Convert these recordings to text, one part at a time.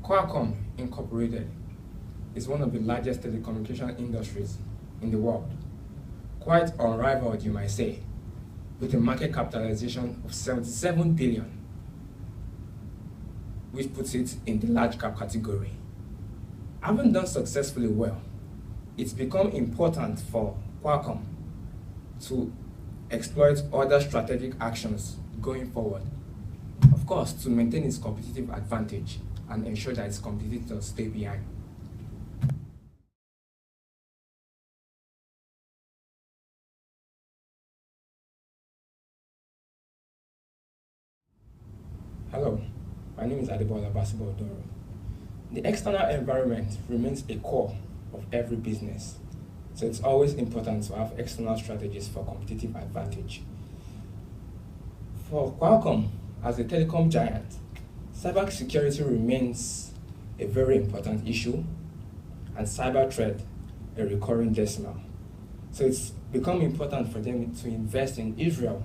Qualcomm Incorporated is one of the largest telecommunication industries in the world, quite unrivaled, you might say, with a market capitalization of 77 billion, which puts it in the large cap category. Having done successfully well, it's become important for Qualcomm to exploit other strategic actions going forward. Of course, to maintain its competitive advantage and ensure that its competitors stay behind. Hello, my name is Adebola Basibo-Odoro. The external environment remains a core of every business, so it's always important to have external strategies for competitive advantage. For Qualcomm, as a telecom giant, cybersecurity remains a very important issue, and cyber threat a recurring decimal. So it's become important for them to invest in Israel,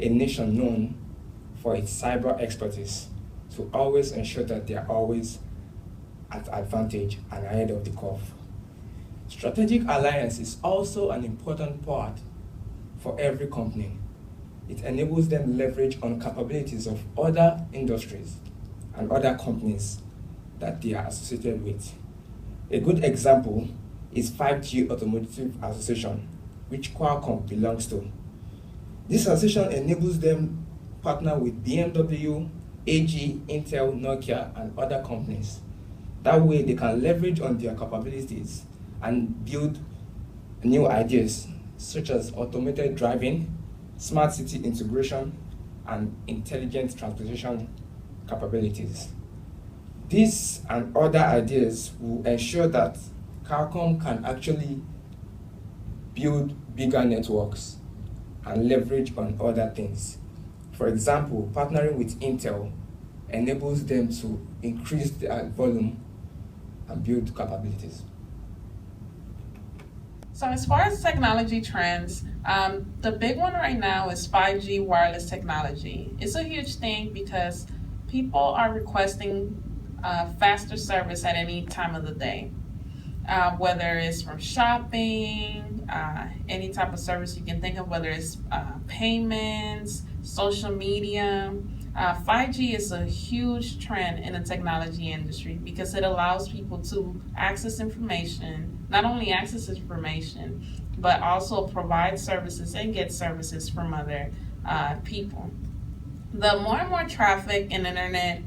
a nation known for its cyber expertise, to always ensure that they are always at advantage and ahead of the curve. Strategic alliance is also an important part for every company. It enables them leverage on capabilities of other industries and other companies that they are associated with. A good example is 5G Automotive Association, which Qualcomm belongs to. This association enables them partner with BMW, AG, Intel, Nokia, and other companies. That way they can leverage on their capabilities and build new ideas such as automated driving, smart city integration, and intelligent transportation capabilities. These and other ideas will ensure that Qualcomm can actually build bigger networks and leverage on other things. For example, partnering with Intel enables them to increase their volume and build capabilities. So as far as technology trends, the big one right now is 5G wireless technology. It's a huge thing because people are requesting faster service at any time of the day. Whether it's from shopping, any type of service you can think of, whether it's payments, social media. 5G is a huge trend in the technology industry because it allows people to access information, not only access information, but also provide services and get services from other people. The more and more traffic an internet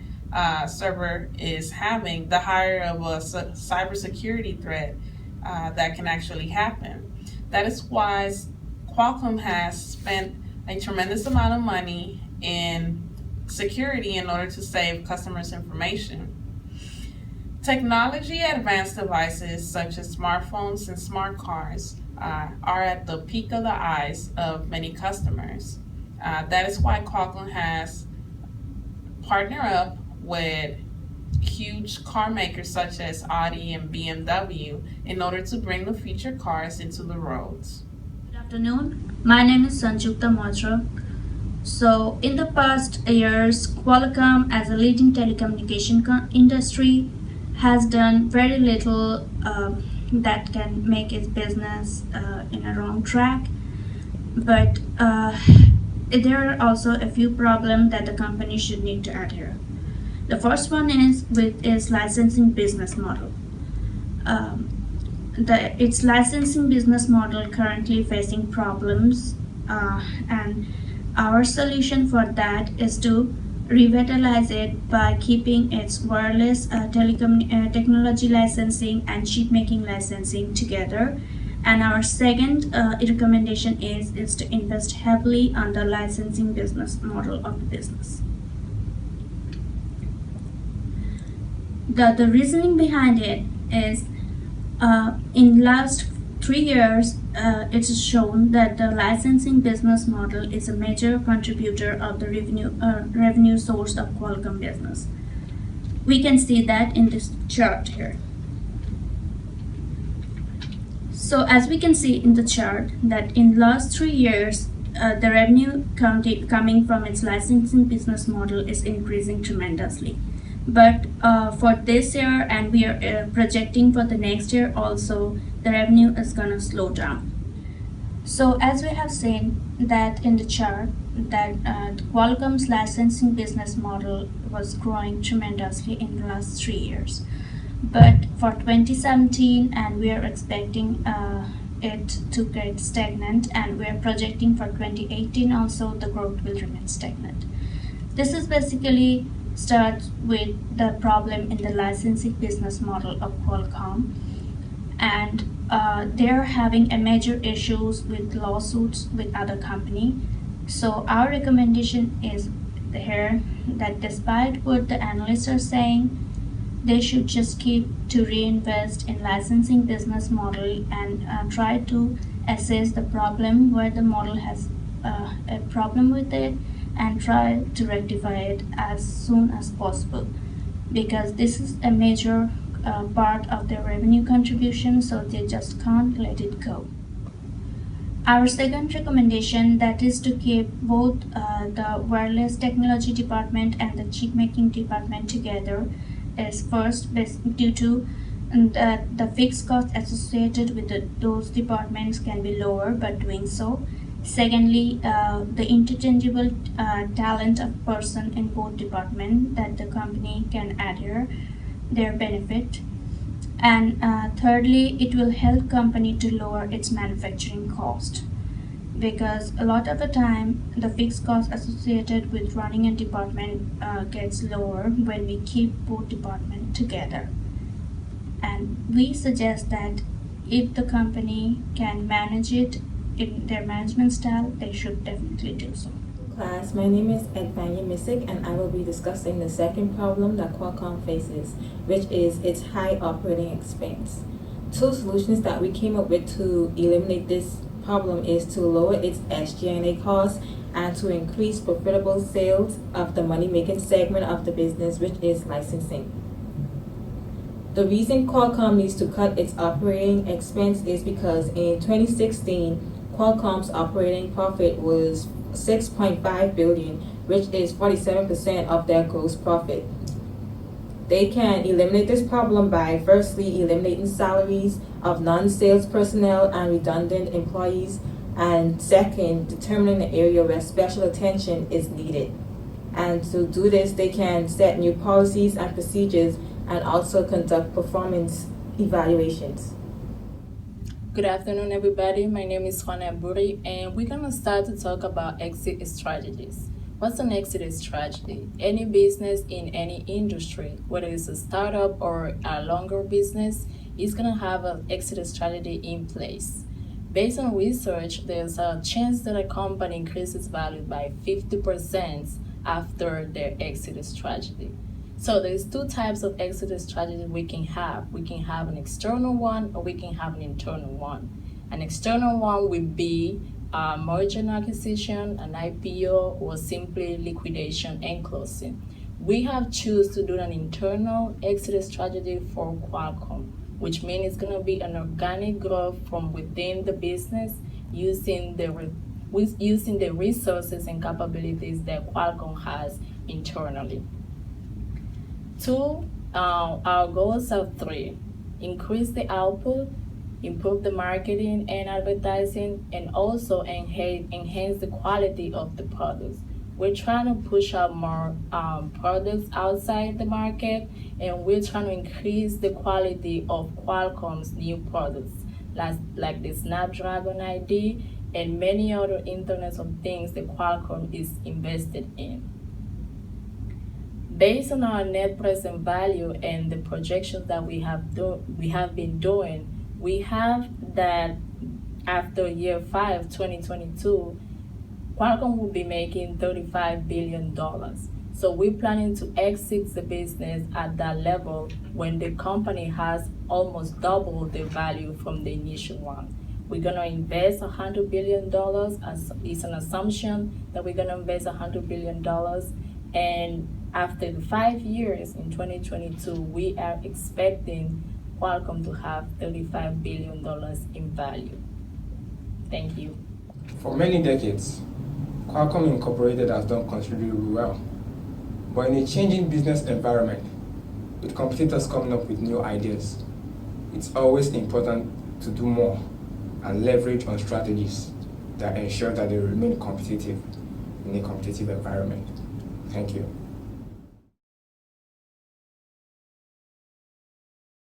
server is having, the higher of a cybersecurity threat that can actually happen. That is why Qualcomm has spent a tremendous amount of money in security in order to save customers' information. Technology advanced devices such as smartphones and smart cars are at the peak of the eyes of many customers. That is why Qualcomm has partnered up with huge car makers such as Audi and BMW in order to bring the future cars into the roads. Good afternoon. My name is Sanjukta Matra. So in the past years, Qualcomm as a leading telecommunication industry has done very little that can make its business in a wrong track. But there are also a few problems that the company should need to adhere. The first one is with its licensing business model. Its licensing business model currently facing problems, and our solution for that is to revitalize it by keeping its wireless technology licensing and chip making licensing together. And our second recommendation is to invest heavily on the licensing business model of the business. The reasoning behind it is in last 3 years, it is shown that the licensing business model is a major contributor of the revenue source of Qualcomm business. We can see that in this chart here. So as we can see in the chart that in last 3 years, the revenue coming from its licensing business model is increasing tremendously. But for this year, and we are projecting for the next year also, the revenue is gonna slow down. So as we have seen that in the chart, that Qualcomm's licensing business model was growing tremendously in the last 3 years. But for 2017, and we are expecting it to get stagnant, and we are projecting for 2018 also the growth will remain stagnant. This is basically starts with the problem in the licensing business model of Qualcomm, and they're having a major issues with lawsuits with other company. So our recommendation is here that despite what the analysts are saying, they should just keep to reinvest in licensing business model and try to assess the problem where the model has a problem with it and try to rectify it as soon as possible, because this is a major part of their revenue contribution, so they just can't let it go. Our second recommendation, that is to keep both the wireless technology department and the chip making department together, is first due to the fixed cost associated with those departments can be lower by doing so. Secondly, the interchangeable talent of person in both departments that the company can add here, their benefit. And thirdly, it will help company to lower its manufacturing cost, because a lot of the time the fixed cost associated with running a department gets lower when we keep both departments together. And we suggest that if the company can manage it in their management style, they should definitely do so. Class, my name is Edvanya Misick, and I will be discussing the second problem that Qualcomm faces, which is its high operating expense. Two solutions that we came up with to eliminate this problem is to lower its SG&A costs and to increase profitable sales of the money-making segment of the business, which is licensing. The reason Qualcomm needs to cut its operating expense is because in 2016, Qualcomm's operating profit was $6.5 billion, which is 47% of their gross profit. They can eliminate this problem by firstly eliminating salaries of non-sales personnel and redundant employees, and second, determining the area where special attention is needed. And to do this, they can set new policies and procedures and also conduct performance evaluations. Good afternoon, everybody. My name is Juana Buri, and we're going to start to talk about exit strategies. What's an exit strategy? Any business in any industry, whether it's a startup or a longer business, is going to have an exit strategy in place. Based on research, there's a chance that a company increases value by 50% after their exit strategy. So there's two types of exit strategy we can have. We can have an external one, or we can have an internal one. An external one would be a merger and acquisition, an IPO, or simply liquidation and closing. We have chosen to do an internal exit strategy for Qualcomm, which means it's going to be an organic growth from within the business using the resources and capabilities that Qualcomm has internally. Our goals are three: increase the output, improve the marketing and advertising, and also enhance the quality of the products. We're trying to push out more products outside the market, and we're trying to increase the quality of Qualcomm's new products, like the Snapdragon ID and many other Internet of Things that Qualcomm is invested in. Based on our net present value and the projections that we have been doing, we have that after year 5, 2022, Qualcomm will be making $35 billion. So we're planning to exit the business at that level when the company has almost doubled the value from the initial one. We're gonna invest $100 billion, as is an assumption that we're gonna invest $100 billion, and after the 5 years in 2022, we are expecting Qualcomm to have $35 billion in value. Thank you. For many decades, Qualcomm Incorporated has done considerably well. But in a changing business environment, with competitors coming up with new ideas, it's always important to do more and leverage on strategies that ensure that they remain competitive in a competitive environment. Thank you.